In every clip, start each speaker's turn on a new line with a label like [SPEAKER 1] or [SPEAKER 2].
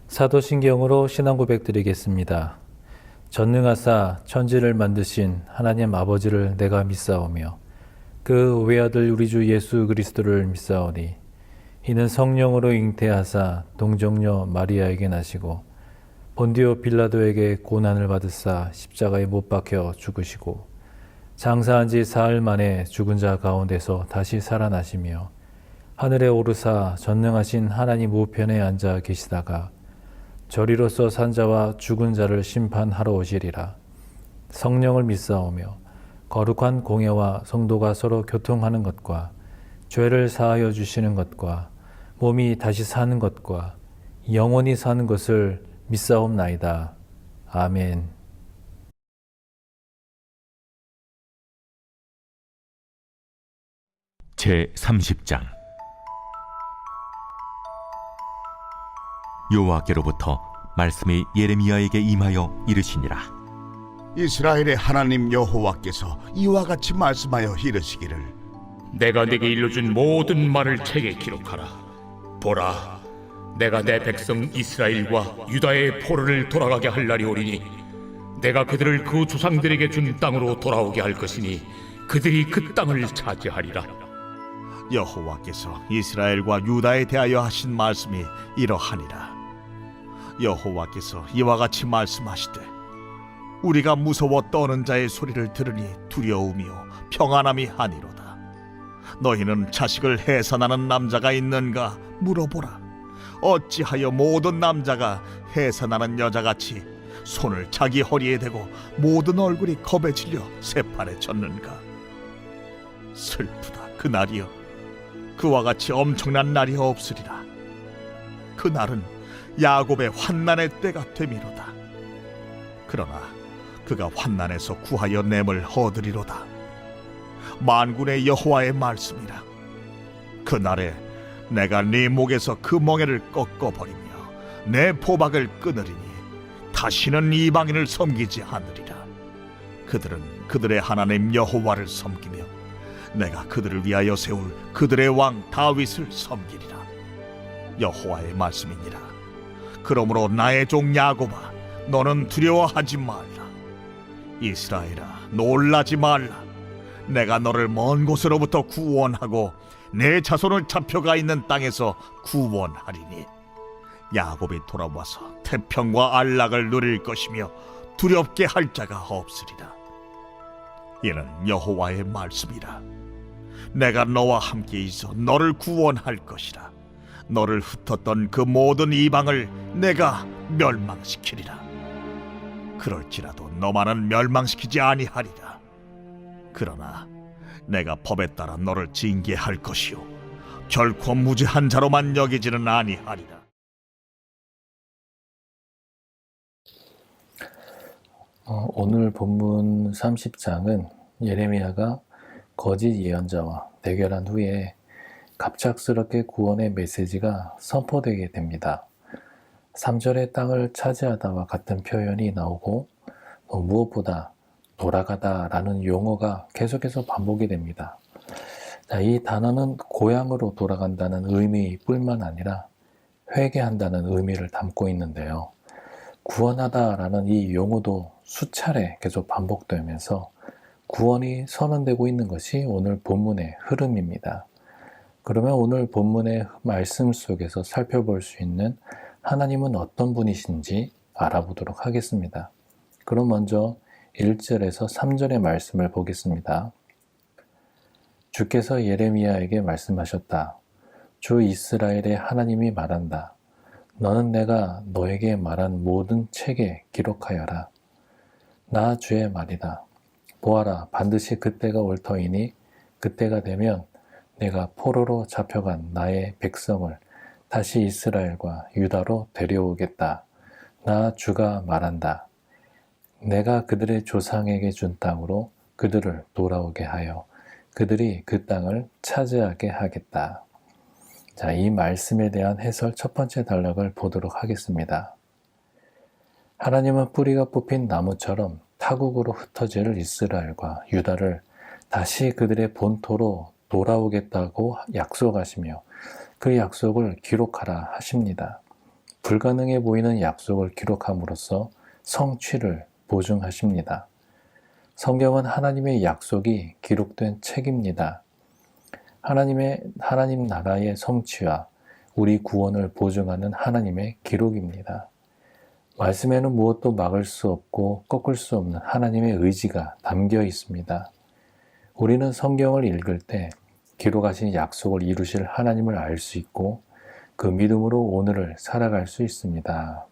[SPEAKER 1] 사도신경으로 신앙 고백드리겠습니다. 전능하사 천지를 만드신 하나님 아버지를 내가 믿사오며 그 외아들 우리 주 예수 그리스도를 믿사오니 이는 성령으로 잉태하사 동정녀 마리아에게 나시고 본디오 빌라도에게 고난을 받으사 십자가에 못 박혀 죽으시고 장사한 지 사흘 만에 죽은 자 가운데서 다시 살아나시며 하늘에 오르사 전능하신 하나님 우편에 앉아 계시다가 저리로서 산 자와 죽은 자를 심판하러 오시리라. 성령을 믿사오며 거룩한 공예와 성도가 서로 교통하는 것과 죄를 사하여 주시는 것과 몸이 다시 사는 것과 영원히 사는 것을 믿사옵나이다. 아멘.
[SPEAKER 2] 제30장 여호와께로부터 말씀이 예레미야에게 임하여 이르시니라.
[SPEAKER 3] 이스라엘의 하나님 여호와께서 이와 같이 말씀하여 이르시기를
[SPEAKER 4] 내가 네게 일러준 모든 말을 책에 기록하라. 보라, 내가 내 백성 이스라엘과 유다의 포로를 돌아가게 할 날이 오리니 내가 그들을 그 조상들에게 준 땅으로 돌아오게 할 것이니 그들이 그 땅을 차지하리라.
[SPEAKER 3] 여호와께서 이스라엘과 유다에 대하여 하신 말씀이 이러하니라. 여호와께서 이와 같이 말씀하시되 우리가 무서워 떠는 자의 소리를 들으니 두려움이요 평안함이 아니로다. 너희는 자식을 해산하는 남자가 있는가 물어보라. 어찌하여 모든 남자가 해산하는 여자같이 손을 자기 허리에 대고 모든 얼굴이 겁에 질려 새판에 젖는가. 슬프다 그날이여. 그와 같이 엄청난 날이 없으리라. 그날은 야곱의 환난의 때가 되미로다. 그러나 그가 환난에서 구하여 냄을 얻으리로다. 만군의 여호와의 말씀이라. 그날에 내가 네 목에서 그 멍에를 꺾어버리며 내 포박을 끊으리니 다시는 이방인을 섬기지 않으리라. 그들은 그들의 하나님 여호와를 섬기며 내가 그들을 위하여 세울 그들의 왕 다윗을 섬기리라. 여호와의 말씀이니라. 그러므로 나의 종 야곱아, 너는 두려워하지 말라. 이스라엘아, 놀라지 말라. 내가 너를 먼 곳으로부터 구원하고 내 자손을 잡혀가 있는 땅에서 구원하리니 야곱이 돌아와서 태평과 안락을 누릴 것이며 두렵게 할 자가 없으리라. 이는 여호와의 말씀이라. 내가 너와 함께 있어 너를 구원할 것이라. 너를 흩었던 그 모든 이방을 내가 멸망시키리라. 그럴지라도 너만은 멸망시키지 아니하리라. 그러나 내가 법에 따라 너를 징계할 것이요 결코 무죄한 자로만 여기지는 아니하리라.
[SPEAKER 1] 오늘 본문 30장은 예레미야가 거짓 예언자와 대결한 후에 갑작스럽게 구원의 메시지가 선포되게 됩니다. 3절의 땅을 차지하다와 같은 표현이 나오고 무엇보다 돌아가다 라는 용어가 계속해서 반복이 됩니다. 이 단어는 고향으로 돌아간다는 의미뿐만 아니라 회개한다는 의미를 담고 있는데요. 구원하다 라는 이 용어도 수차례 계속 반복되면서 구원이 선언되고 있는 것이 오늘 본문의 흐름입니다. 그러면 오늘 본문의 말씀 속에서 살펴볼 수 있는 하나님은 어떤 분이신지 알아보도록 하겠습니다. 그럼 먼저 1절에서 3절의 말씀을 보겠습니다. 주께서 예레미야에게 말씀하셨다. 주 이스라엘의 하나님이 말한다. 너는 내가 너에게 말한 모든 책에 기록하여라. 나 주의 말이다. 보아라, 반드시 그때가 올 터이니 그때가 되면 내가 포로로 잡혀간 나의 백성을 다시 이스라엘과 유다로 데려오겠다. 나 주가 말한다. 내가 그들의 조상에게 준 땅으로 그들을 돌아오게 하여 그들이 그 땅을 차지하게 하겠다. 자, 이 말씀에 대한 해설 첫 번째 단락을 보도록 하겠습니다. 하나님은 뿌리가 뽑힌 나무처럼 타국으로 흩어질 이스라엘과 유다를 다시 그들의 본토로 돌아오겠다고 약속하시며 그 약속을 기록하라 하십니다. 불가능해 보이는 약속을 기록함으로써 성취를 보증하십니다. 성경은 하나님의 약속이 기록된 책입니다. 하나님 나라의 성취와 우리 구원을 보증하는 하나님의 기록입니다. 말씀에는 무엇도 막을 수 없고 꺾을 수 없는 하나님의 의지가 담겨 있습니다. 우리는 성경을 읽을 때 기록하신 약속을 이루실 하나님을 알 수 있고 그 믿음으로 오늘을 살아갈 수 있습니다.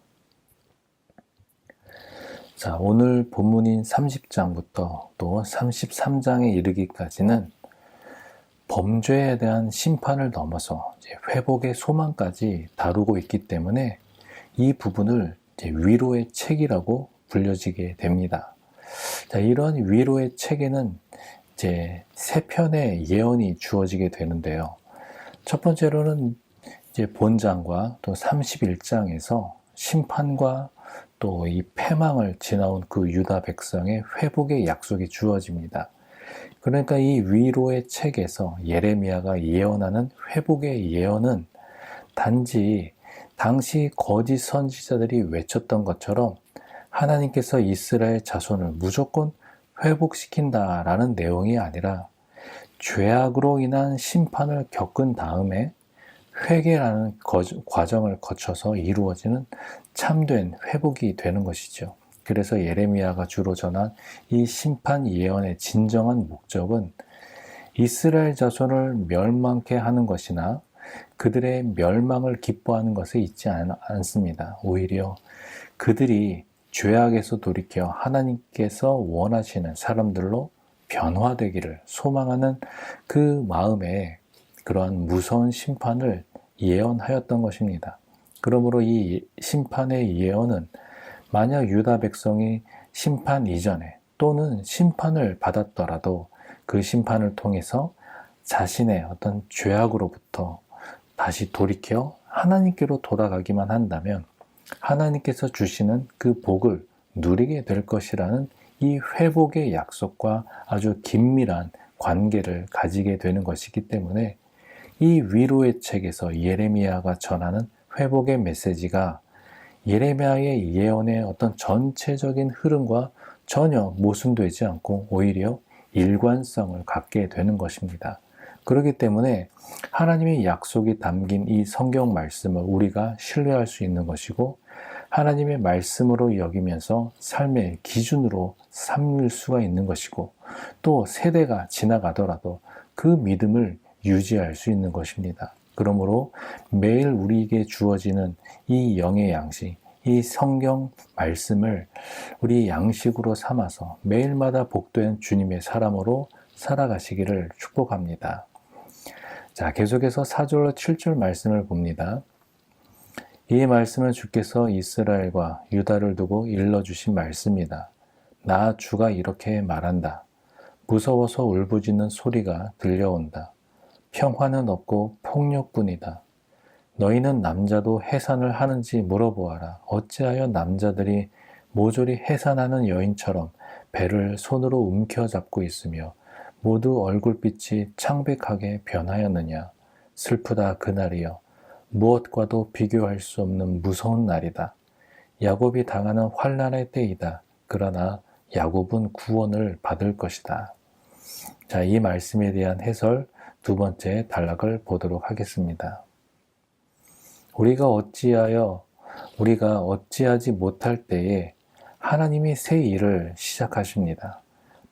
[SPEAKER 1] 자, 오늘 본문인 30장부터 또 33장에 이르기까지는 범죄에 대한 심판을 넘어서 회복의 소망까지 다루고 있기 때문에 이 부분을 위로의 책이라고 불려지게 됩니다. 자, 이런 위로의 책에는 세 편의 예언이 주어지게 되는데요. 첫 번째로는 본장과 또 31장에서 심판과 또 이 패망을 지나온 그 유다 백성의 회복의 약속이 주어집니다. 그러니까 이 위로의 책에서 예레미야가 예언하는 회복의 예언은 단지 당시 거짓 선지자들이 외쳤던 것처럼 하나님께서 이스라엘 자손을 무조건 회복시킨다라는 내용이 아니라 죄악으로 인한 심판을 겪은 다음에 회개라는 과정을 거쳐서 이루어지는 참된 회복이 되는 것이죠. 그래서 예레미야가 주로 전한 이 심판 예언의 진정한 목적은 이스라엘 자손을 멸망케 하는 것이나 그들의 멸망을 기뻐하는 것에 있지 않습니다. 오히려 그들이 죄악에서 돌이켜 하나님께서 원하시는 사람들로 변화되기를 소망하는 그 마음에 그러한 무서운 심판을 예언하였던 것입니다. 그러므로 이 심판의 예언은 만약 유다 백성이 심판 이전에 또는 심판을 받았더라도 그 심판을 통해서 자신의 어떤 죄악으로부터 다시 돌이켜 하나님께로 돌아가기만 한다면 하나님께서 주시는 그 복을 누리게 될 것이라는 이 회복의 약속과 아주 긴밀한 관계를 가지게 되는 것이기 때문에 이 위로의 책에서 예레미야가 전하는 회복의 메시지가 예레미야의 예언의 어떤 전체적인 흐름과 전혀 모순되지 않고 오히려 일관성을 갖게 되는 것입니다. 그렇기 때문에 하나님의 약속이 담긴 이 성경 말씀을 우리가 신뢰할 수 있는 것이고 하나님의 말씀으로 여기면서 삶의 기준으로 삼을 수가 있는 것이고 또 세대가 지나가더라도 그 믿음을 유지할 수 있는 것입니다. 그러므로 매일 우리에게 주어지는 이 영의 양식, 이 성경 말씀을 우리 양식으로 삼아서 매일마다 복된 주님의 사람으로 살아가시기를 축복합니다. 자, 계속해서 4절로 7절 말씀을 봅니다. 이 말씀은 주께서 이스라엘과 유다를 두고 일러주신 말씀이다. 나 주가 이렇게 말한다. 무서워서 울부짖는 소리가 들려온다. 평화는 없고 폭력뿐이다. 너희는 남자도 해산을 하는지 물어보아라. 어찌하여 남자들이 모조리 해산하는 여인처럼 배를 손으로 움켜잡고 있으며 모두 얼굴빛이 창백하게 변하였느냐. 슬프다 그날이여. 무엇과도 비교할 수 없는 무서운 날이다. 야곱이 당하는 환난의 때이다. 그러나 야곱은 구원을 받을 것이다. 자, 이 말씀에 대한 해설 두 번째 단락을 보도록 하겠습니다. 우리가 어찌하지 못할 때에 하나님이 새 일을 시작하십니다.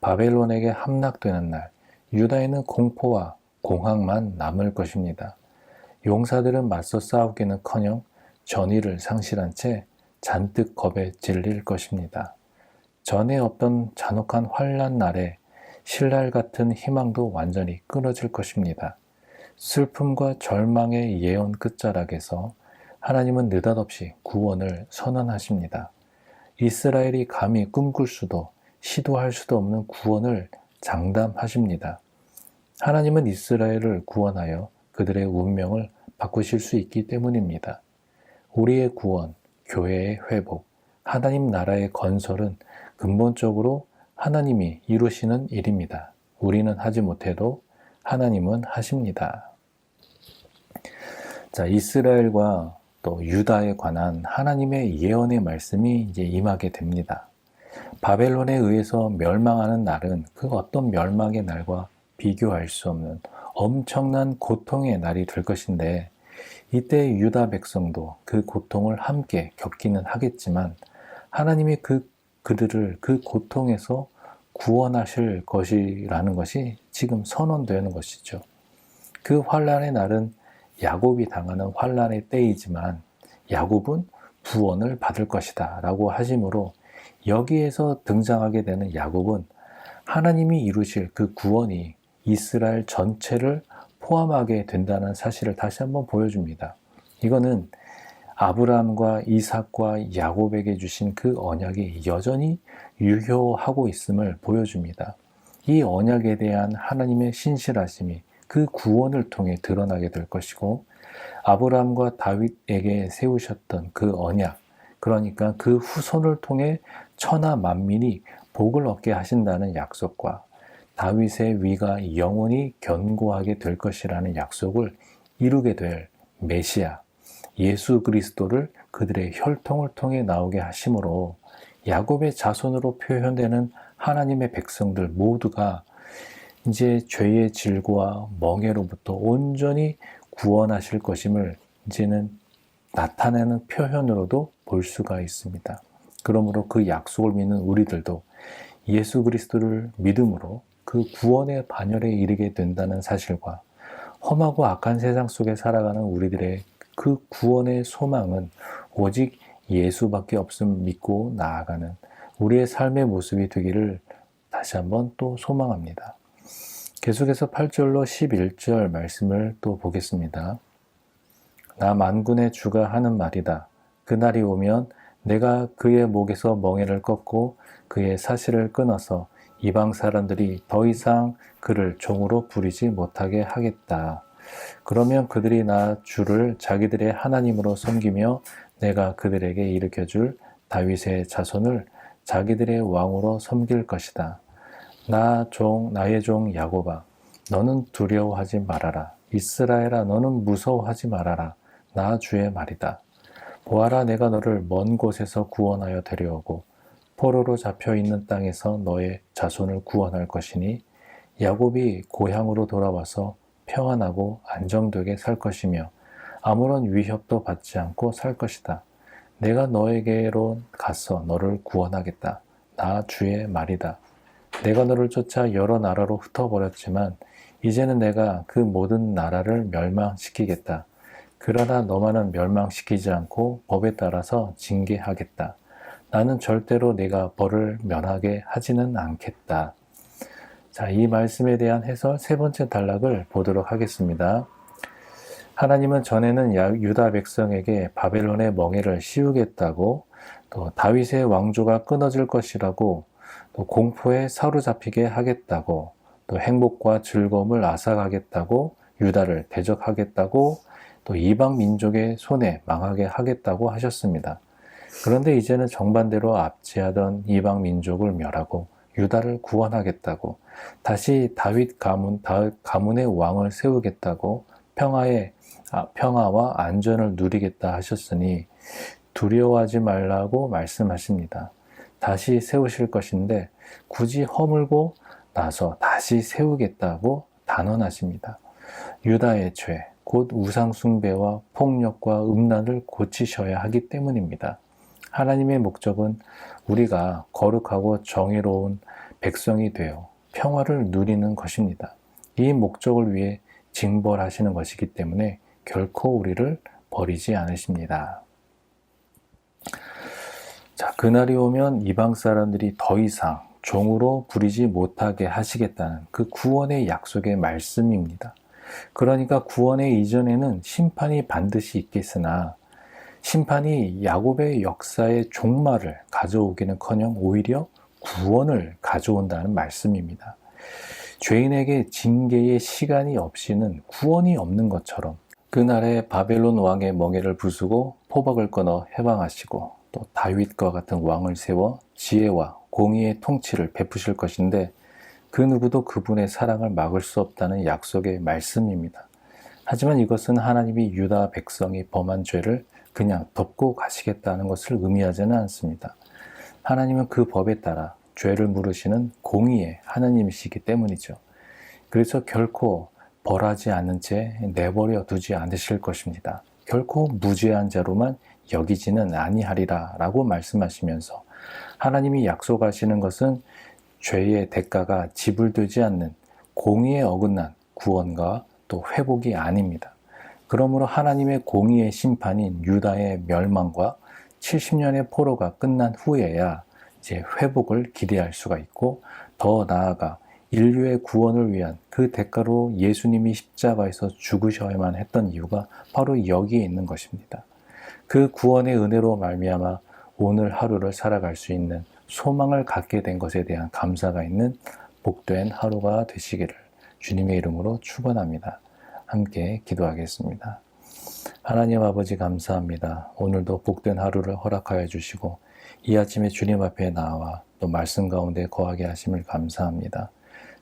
[SPEAKER 1] 바벨론에게 함락되는 날, 유다에는 공포와 공황만 남을 것입니다. 용사들은 맞서 싸우기는커녕 전의를 상실한 채 잔뜩 겁에 질릴 것입니다. 전에 없던 잔혹한 환난 날에 신랄 같은 희망도 완전히 끊어질 것입니다. 슬픔과 절망의 예언 끝자락에서 하나님은 느닷없이 구원을 선언하십니다. 이스라엘이 감히 꿈꿀 수도 시도할 수도 없는 구원을 장담하십니다. 하나님은 이스라엘을 구원하여 그들의 운명을 바꾸실 수 있기 때문입니다. 우리의 구원, 교회의 회복, 하나님 나라의 건설은 근본적으로 하나님이 이루시는 일입니다. 우리는 하지 못해도 하나님은 하십니다. 자, 이스라엘과 또 유다에 관한 하나님의 예언의 말씀이 이제 임하게 됩니다. 바벨론에 의해서 멸망하는 날은 그 어떤 멸망의 날과 비교할 수 없는 엄청난 고통의 날이 될 것인데, 이때 유다 백성도 그 고통을 함께 겪기는 하겠지만 하나님이 그들을 그 고통에서 구원하실 것이라는 것이 지금 선언되는 것이죠. 그 환난의 날은 야곱이 당하는 환난의 때이지만 야곱은 구원을 받을 것이다 라고 하심으로, 여기에서 등장하게 되는 야곱은 하나님이 이루실 그 구원이 이스라엘 전체를 포함하게 된다는 사실을 다시 한번 보여줍니다. 이거는 아브라함과 이삭과 야곱에게 주신 그 언약이 여전히 유효하고 있음을 보여줍니다. 이 언약에 대한 하나님의 신실하심이 그 구원을 통해 드러나게 될 것이고, 아브라함과 다윗에게 세우셨던 그 언약, 그러니까 그 후손을 통해 천하 만민이 복을 얻게 하신다는 약속과 다윗의 위가 영원히 견고하게 될 것이라는 약속을 이루게 될 메시아 예수 그리스도를 그들의 혈통을 통해 나오게 하심으로, 야곱의 자손으로 표현되는 하나님의 백성들 모두가 이제 죄의 질고와 멍에로부터 온전히 구원하실 것임을 이제는 나타내는 표현으로도 볼 수가 있습니다. 그러므로 그 약속을 믿는 우리들도 예수 그리스도를 믿음으로 그 구원의 반열에 이르게 된다는 사실과, 험하고 악한 세상 속에 살아가는 우리들의 그 구원의 소망은 오직 예수밖에 없음을 믿고 나아가는 우리의 삶의 모습이 되기를 다시 한번 또 소망합니다. 계속해서 8절로 11절 말씀을 또 보겠습니다. 나 만군의 주가 하는 말이다. 그날이 오면 내가 그의 목에서 멍에를 꺾고 그의 사실을 끊어서 이방 사람들이 더 이상 그를 종으로 부리지 못하게 하겠다. 그러면 그들이 나 주를 자기들의 하나님으로 섬기며 내가 그들에게 일으켜줄 다윗의 자손을 자기들의 왕으로 섬길 것이다. 나의 종 야곱아, 너는 두려워하지 말아라. 이스라엘아, 너는 무서워하지 말아라. 나 주의 말이다. 보아라, 내가 너를 먼 곳에서 구원하여 데려오고 포로로 잡혀있는 땅에서 너의 자손을 구원할 것이니, 야곱이 고향으로 돌아와서 평안하고 안정되게 살 것이며 아무런 위협도 받지 않고 살 것이다. 내가 너에게로 가서 너를 구원하겠다. 나 주의 말이다. 내가 너를 쫓아 여러 나라로 흩어버렸지만 이제는 내가 그 모든 나라를 멸망시키겠다. 그러나 너만은 멸망시키지 않고 법에 따라서 징계하겠다. 나는 절대로 네가 벌을 면하게 하지는 않겠다. 자, 이 말씀에 대한 해설 세 번째 단락을 보도록 하겠습니다. 하나님은 전에는 유다 백성에게 바벨론의 멍에를 씌우겠다고, 또 다윗의 왕조가 끊어질 것이라고, 또 공포에 사로잡히게 하겠다고, 또 행복과 즐거움을 앗아가겠다고, 유다를 대적하겠다고, 또 이방 민족의 손에 망하게 하겠다고 하셨습니다. 그런데 이제는 정반대로 압제하던 이방 민족을 멸하고 유다를 구원하겠다고, 다시 다윗 가문의 왕을 세우겠다고, 평화와 안전을 누리겠다 하셨으니 두려워하지 말라고 말씀하십니다. 다시 세우실 것인데 굳이 허물고 나서 다시 세우겠다고 단언하십니다. 유다의 죄, 곧 우상숭배와 폭력과 음란을 고치셔야 하기 때문입니다. 하나님의 목적은 우리가 거룩하고 정의로운 백성이 되어 평화를 누리는 것입니다. 이 목적을 위해 징벌하시는 것이기 때문에 결코 우리를 버리지 않으십니다. 자, 그날이 오면 이방 사람들이 더 이상 종으로 부리지 못하게 하시겠다는 그 구원의 약속의 말씀입니다. 그러니까 구원의 이전에는 심판이 반드시 있겠으나 심판이 야곱의 역사의 종말을 가져오기는커녕 오히려 구원을 가져온다는 말씀입니다. 죄인에게 징계의 시간이 없이는 구원이 없는 것처럼 그날에 바벨론 왕의 멍에를 부수고 포박을 끊어 해방하시고 또 다윗과 같은 왕을 세워 지혜와 공의의 통치를 베푸실 것인데, 그 누구도 그분의 사랑을 막을 수 없다는 약속의 말씀입니다. 하지만 이것은 하나님이 유다 백성이 범한 죄를 그냥 덮고 가시겠다는 것을 의미하지는 않습니다. 하나님은 그 법에 따라 죄를 물으시는 공의의 하나님이시기 때문이죠. 그래서 결코 벌하지 않은 채 내버려 두지 않으실 것입니다. 결코 무죄한 자로만 여기지는 아니하리라 라고 말씀하시면서 하나님이 약속하시는 것은 죄의 대가가 지불되지 않는 공의에 어긋난 구원과 또 회복이 아닙니다. 그러므로 하나님의 공의의 심판인 유다의 멸망과 70년의 포로가 끝난 후에야 이제 회복을 기대할 수가 있고, 더 나아가 인류의 구원을 위한 그 대가로 예수님이 십자가에서 죽으셔야만 했던 이유가 바로 여기에 있는 것입니다. 그 구원의 은혜로 말미암아 오늘 하루를 살아갈 수 있는 소망을 갖게 된 것에 대한 감사가 있는 복된 하루가 되시기를 주님의 이름으로 축원합니다. 함께 기도하겠습니다. 하나님 아버지 감사합니다. 오늘도 복된 하루를 허락하여 주시고 이 아침에 주님 앞에 나와 또 말씀 가운데 거하게 하심을 감사합니다.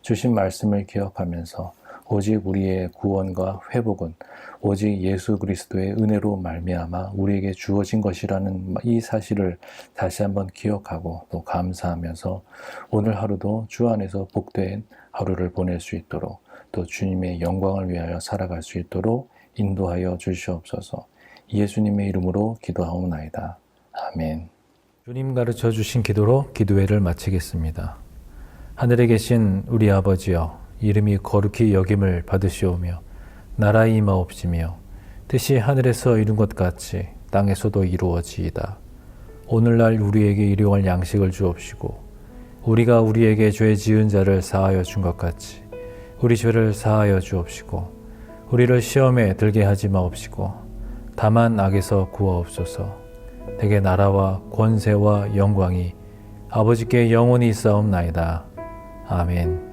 [SPEAKER 1] 주신 말씀을 기억하면서 오직 우리의 구원과 회복은 오직 예수 그리스도의 은혜로 말미암아 우리에게 주어진 것이라는 이 사실을 다시 한번 기억하고 또 감사하면서 오늘 하루도 주 안에서 복된 하루를 보낼 수 있도록 또 주님의 영광을 위하여 살아갈 수 있도록 인도하여 주시옵소서. 예수님의 이름으로 기도하옵나이다. 아멘. 주님 가르쳐 주신 기도로 기도회를 마치겠습니다. 하늘에 계신 우리 아버지여, 이름이 거룩히 여김을 받으시오며 나라의 임하옵시며 뜻이 하늘에서 이룬 것 같이 땅에서도 이루어지이다. 오늘날 우리에게 일용할 양식을 주옵시고 우리가 우리에게 죄 지은 자를 사하여 준 것 같이 우리 죄를 사하여 주옵시고 우리를 시험에 들게 하지 마옵시고 다만 악에서 구하옵소서. 대개 나라와 권세와 영광이 아버지께 영원히 있사옵나이다. 아멘.